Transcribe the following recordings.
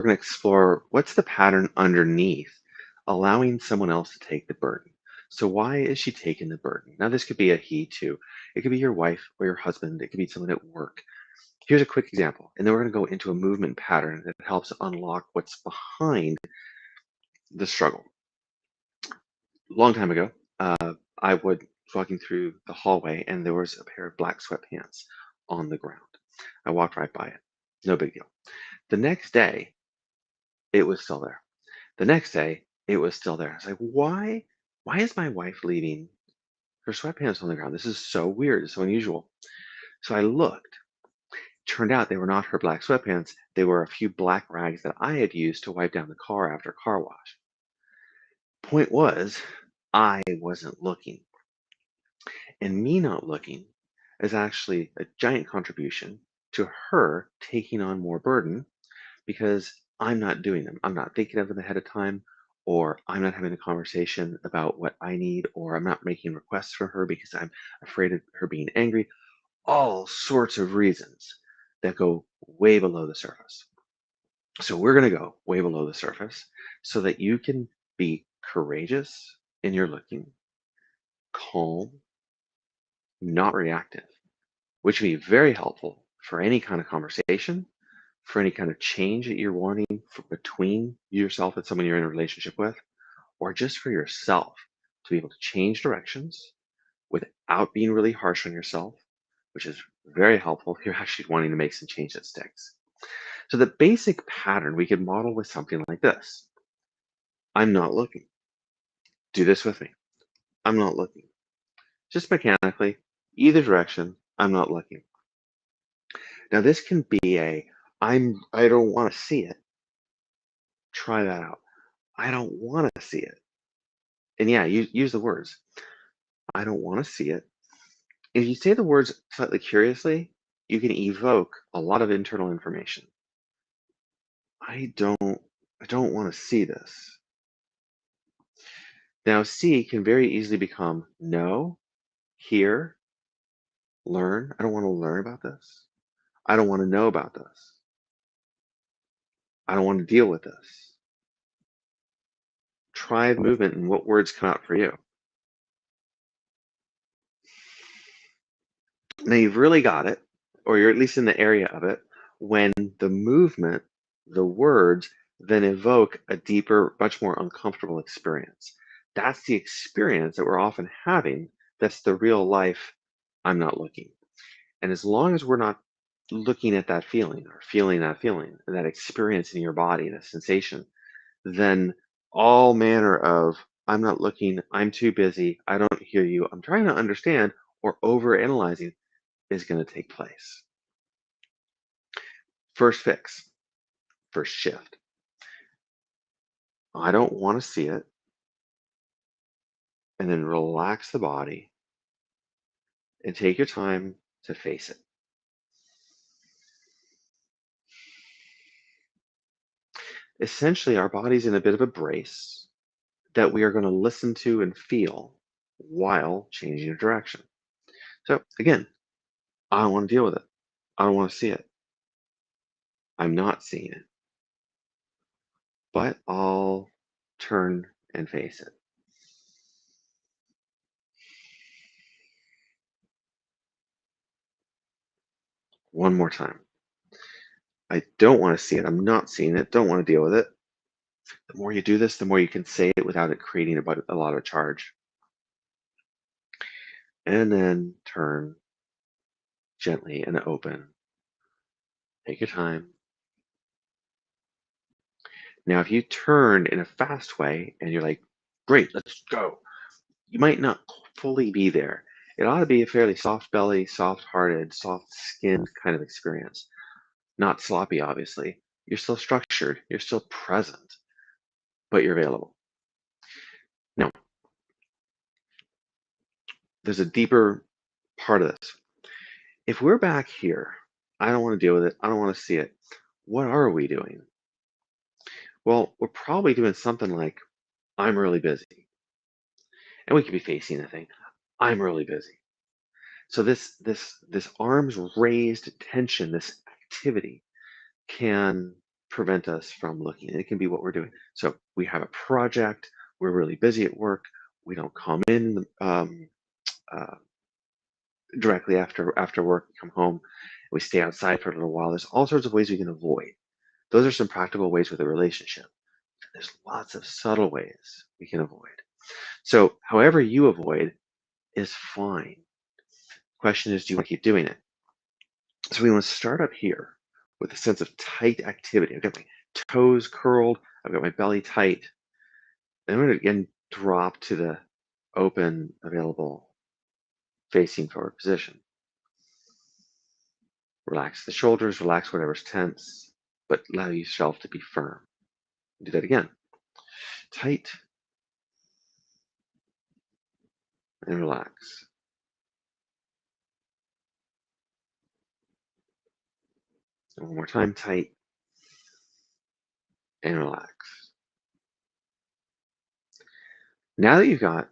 we're going to explore what's the pattern underneath allowing someone else to take the burden. So, why is she taking the burden? Now, this could be a he too. It could be your wife or your husband. It could be someone at work. Here's a quick example. And then we're going to go into a movement pattern that helps unlock what's behind the struggle. Long time ago, I was walking through the hallway and there was a pair of black sweatpants on the ground. I walked right by it. No big deal. The next day, it was still there. The next day, it was still there. I was like, why is my wife leaving her sweatpants on the ground? This is so weird. It's so unusual. So I looked. Turned out they were not her black sweatpants. They were a few black rags that I had used to wipe down the car after car wash. Point was, I wasn't looking. And me not looking is actually a giant contribution to her taking on more burden because I'm not doing them. I'm not thinking of them ahead of time, or I'm not having a conversation about what I need, or I'm not making requests for her because I'm afraid of her being angry. All sorts of reasons that go way below the surface. So we're going to go way below the surface so that you can be courageous in your looking, calm, not reactive, which can be very helpful for any kind of conversation, for any kind of change that you're wanting between yourself and someone you're in a relationship with, or just for yourself to be able to change directions without being really harsh on yourself, which is very helpful if you're actually wanting to make some change that sticks. So the basic pattern we could model with something like this. I'm not looking. Do this with me. I'm not looking. Just mechanically, either direction, I'm not looking. Now this can be I don't want to see it. Try that out. I don't want to see it. And yeah, use the words. I don't want to see it. If you say the words slightly curiously, you can evoke a lot of internal information. I don't want to see this. Now see can very easily become no, hear, learn. I don't want to learn about this. I don't want to know about this. I don't want to deal with this. Try the movement and what words come out for you. Now you've really got it, or you're at least in the area of it, when the movement, the words, then evoke a deeper, much more uncomfortable experience. That's the experience that we're often having. That's the real life, I'm not looking. And as long as we're not looking at that feeling or feeling and that experience in your body, that sensation, then all manner of I'm not looking, I'm too busy, I don't hear you, I'm trying to understand, or over analyzing is going to take place. First fix, first shift. I don't want to see it. And then relax the body and take your time to face it. Essentially, our body's in a bit of a brace that we are going to listen to and feel while changing your direction. So, again, I don't want to deal with it. I don't want to see it. I'm not seeing it, but I'll turn and face it. One more time. I don't want to see it. I'm not seeing it. Don't want to deal with it. The more you do this, the more you can say it without it creating a lot of charge. And then turn gently and open. Take your time. Now, if you turn in a fast way and you're like, great, let's go, you might not fully be there. It ought to be a fairly soft belly, soft hearted, soft skinned kind of experience. Not sloppy, obviously. You're still structured, you're still present, but you're available. Now, there's a deeper part of this. If we're back here, I don't want to deal with it, I don't want to see it. What are we doing? Well, we're probably doing something like, I'm really busy. And we could be facing the thing, I'm really busy. So this arms raised tension, this activity can prevent us from looking. It can be what we're doing. So we have a project, we're really busy at work, we don't come in uh, directly after work, come home, we stay outside for a little while. There's all sorts of ways we can avoid. Those are some practical ways with a relationship. There's lots of subtle ways we can avoid. So however you avoid is fine. Question is, do you want to keep doing it? So we want to start up here with a sense of tight activity. I've got my toes curled, I've got my belly tight. And I'm going to again drop to the open, available, facing forward position. Relax the shoulders, relax whatever's tense, but allow yourself to be firm. Do that again. Tight and relax. And one more time, tight and relax. Now that you've got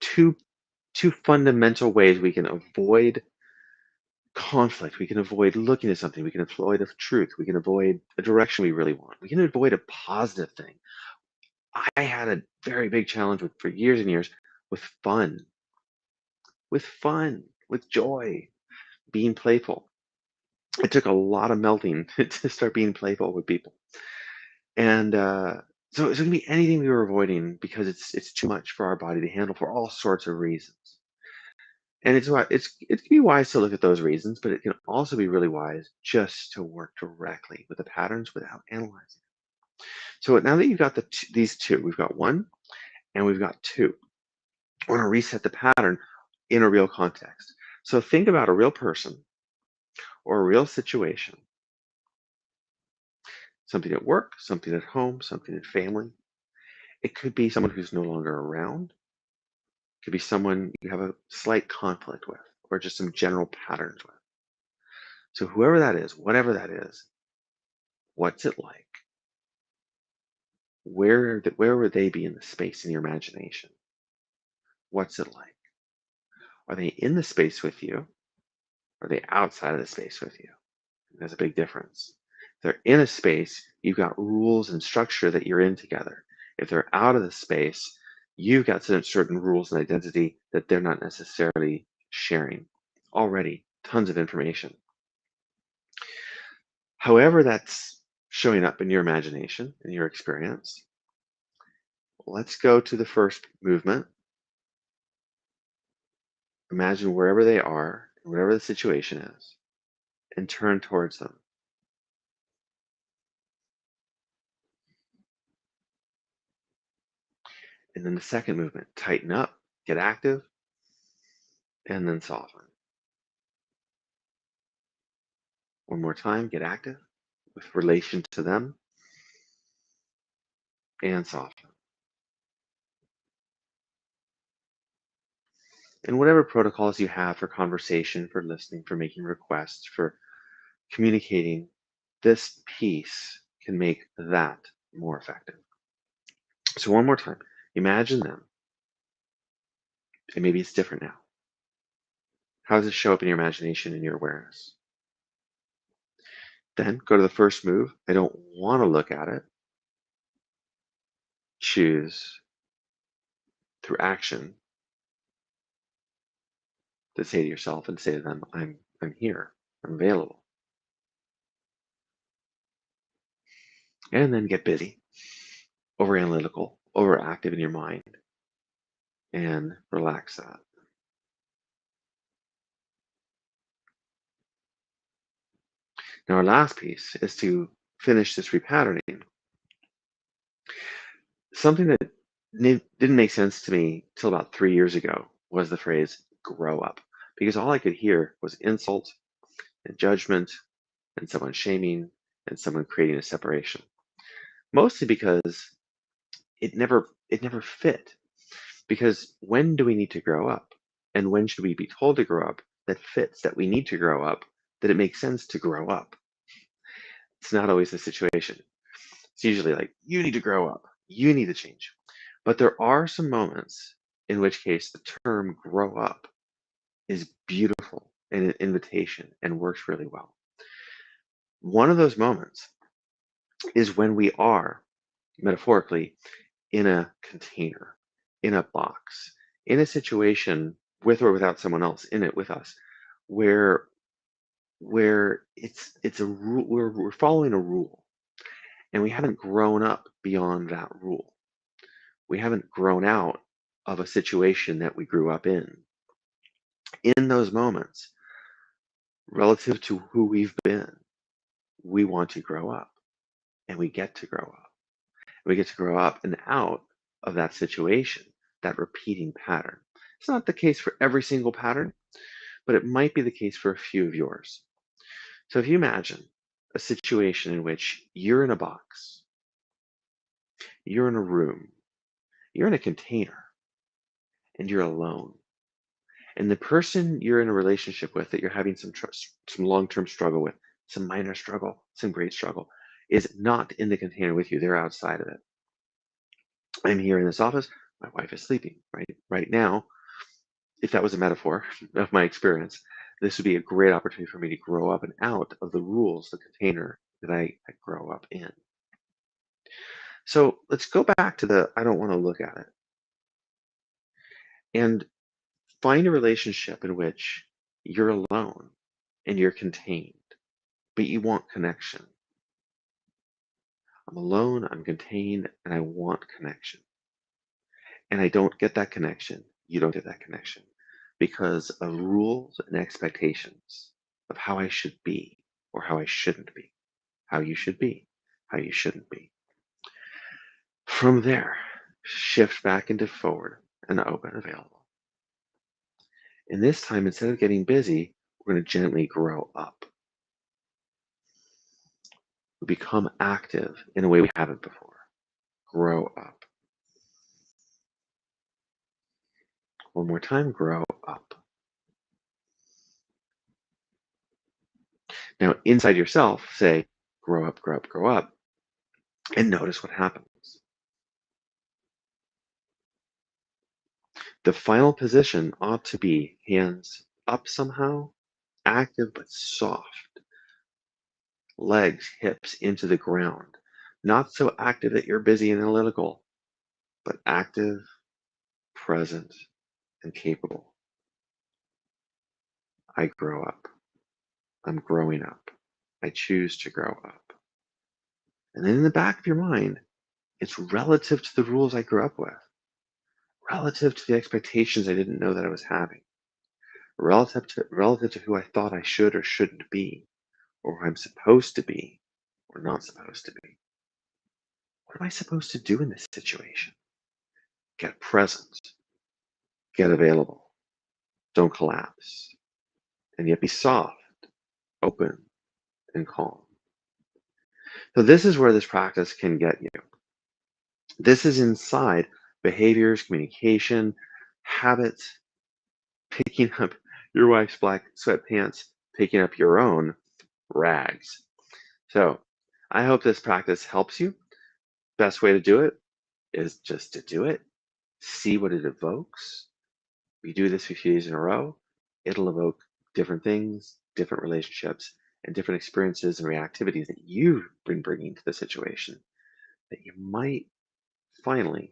two fundamental ways we can avoid conflict, we can avoid looking at something, we can avoid a truth, we can avoid a direction we really want, we can avoid a positive thing. I had a very big challenge for years and years with fun, with joy, being playful. It took a lot of melting to start being playful with people. And so it can be anything we were avoiding because it's too much for our body to handle for all sorts of reasons. And it can be wise to look at those reasons, but it can also be really wise just to work directly with the patterns without analyzing. So now that you've got these two, we've got one and we've got two. I want to reset the pattern in a real context. So think about a real person or a real situation, something at work, something at home, something in family. It could be someone who's no longer around. It could be someone you have a slight conflict with or just some general patterns with. So whoever that is, whatever that is, what's it like? Where would they be in the space in your imagination? What's it like? Are they in the space with you? Or are they outside of the space with you? There's a big difference. If they're in a space, you've got rules and structure that you're in together. If they're out of the space, you've got certain rules and identity that they're not necessarily sharing. Already, tons of information. However, that's showing up in your imagination, in your experience. Let's go to the first movement. Imagine wherever they are, whatever the situation is, and turn towards them. And then the second movement, tighten up, get active, and then soften. One more time, get active with relation to them and soften. And whatever protocols you have for conversation, for listening, for making requests, for communicating, this piece can make that more effective. So one more time, imagine them. And maybe it's different now. How does it show up in your imagination and your awareness? Then go to the first move. I don't want to look at it. Choose through action to say to yourself and say to them, I'm here, I'm available. And then get busy, over analytical, overactive in your mind, and relax that. Now, our last piece is to finish this repatterning. Something that didn't make sense to me till about 3 years ago was the phrase grow up, because all I could hear was insult and judgment and someone shaming and someone creating a separation. Mostly because it never fit. Because when do we need to grow up? And when should we be told to grow up that fits, that we need to grow up, that it makes sense to grow up? It's not always the situation. It's usually like, you need to grow up, you need to change. But there are some moments in which case the term grow up is beautiful and an invitation and works really well. One of those moments is when we are, metaphorically, in a container, in a box, in a situation with or without someone else in it with us, where it's a rule, we're following a rule, and we haven't grown up beyond that rule. We haven't grown out of a situation that we grew up in. In those moments, relative to who we've been, we want to grow up, and we get to grow up. We get to grow up and out of that situation, that repeating pattern. It's not the case for every single pattern, but it might be the case for a few of yours. So if you imagine a situation in which you're in a box, you're in a room, you're in a container, and you're alone, and the person you're in a relationship with that you're having some long-term struggle with, some minor struggle, some great struggle, is not in the container with you. They're outside of it. I'm here in this office. My wife is sleeping right now. If that was a metaphor of my experience, this would be a great opportunity for me to grow up and out of the rules, the container that I grow up in. So let's go back to the I don't want to look at it and find a relationship in which you're alone and you're contained, but you want connection. I'm alone, I'm contained, and I want connection. And I don't get that connection. You don't get that connection because of rules and expectations of how I should be or how I shouldn't be, how you should be, how you shouldn't be. From there, shift back into forward and open available. And this time, instead of getting busy, we're going to gently grow up. We become active in a way we haven't before. Grow up. One more time, grow up. Now, inside yourself, say, grow up, grow up, grow up, and notice what happens. The final position ought to be hands up somehow, active but soft, legs, hips into the ground. Not so active that you're busy and analytical, but active, present, and capable. I grow up. I'm growing up. I choose to grow up. And then in the back of your mind, it's relative to the rules I grew up with, relative to the expectations I didn't know that I was having, relative to who I thought I should or shouldn't be, or who I'm supposed to be or not supposed to be. What am I supposed to do in this situation? Get present, get available, don't collapse, and yet be soft, open, and calm. So, this is where this practice can get you. This is inside behaviors, communication, habits, picking up your wife's black sweatpants, picking up your own rags. So, I hope this practice helps you. Best way to do it is just to do it, see what it evokes. We do this a few days in a row, it'll evoke different things, different relationships, and different experiences and reactivities that you've been bringing to the situation that you might finally